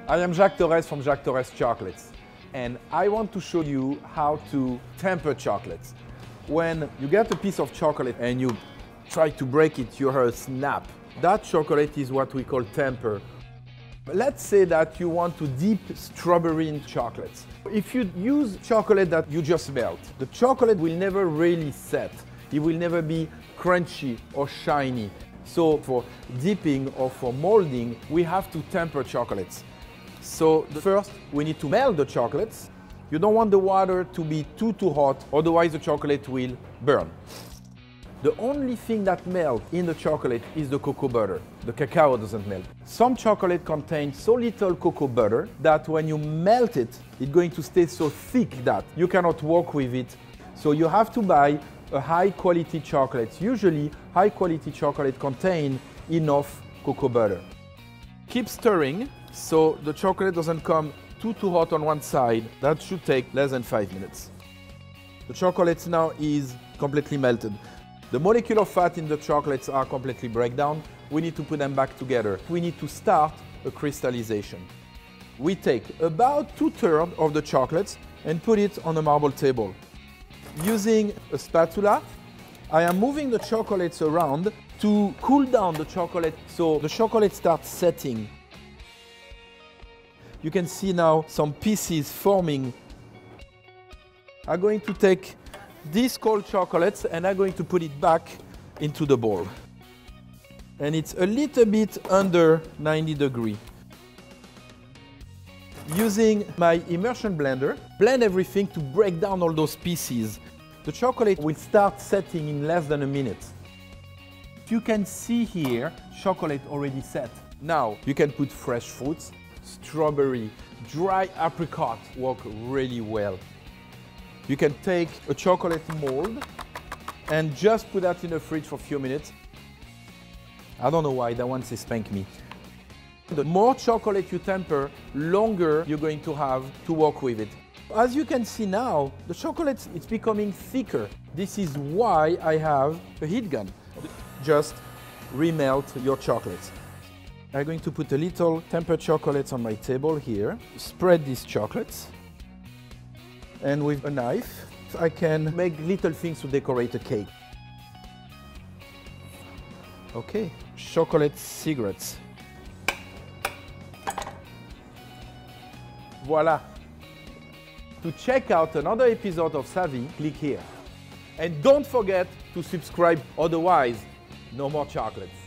I am Jacques Torres from Jacques Torres Chocolates, and I want to show you how to temper chocolates. When you get a piece of chocolate and you try to break it, you hear a snap. That chocolate is what we call temper. Let's say that you want to dip strawberry in chocolates. If you use chocolate that you just melt, the chocolate will never really set. It will never be crunchy or shiny. So for dipping or for molding, we have to temper chocolates. So first, we need to melt the chocolates. You don't want the water to be too hot, otherwise the chocolate will burn. The only thing that melts in the chocolate is the cocoa butter. The cacao doesn't melt. Some chocolate contains so little cocoa butter that when you melt it, it's going to stay so thick that you cannot work with it. So you have to buy a high quality chocolate. Usually, high quality chocolate contains enough cocoa butter. Keep stirring so the chocolate doesn't come too hot on one side. That should take less than 5 minutes. The chocolate now is completely melted. The molecular fat in the chocolates are completely break down. We need to put them back together. We need to start a crystallization. We take about 2/3 of the chocolates and put it on a marble table. Using a spatula, I am moving the chocolates around to cool down the chocolate so the chocolate starts setting. You can see now some pieces forming. I'm going to take these cold chocolates and I'm going to put it back into the bowl. And it's a little bit under 90 degrees. Using my immersion blender, blend everything to break down all those pieces. The chocolate will start setting in less than a minute. You can see here, chocolate already set. Now you can put fresh fruits, strawberry, dry apricot work really well. You can take a chocolate mold and just put that in the fridge for a few minutes. I don't know why that one says spank me. The more chocolate you temper, longer you're going to have to work with it. As you can see now, the chocolate is becoming thicker. This is why I have a heat gun. Just remelt your chocolates. I'm going to put a little tempered chocolates on my table here. Spread these chocolates. And with a knife, I can make little things to decorate a cake. Okay, chocolate cigarettes. Voila. To check out another episode of Savvy, click here. And don't forget to subscribe, otherwise, no more chocolates.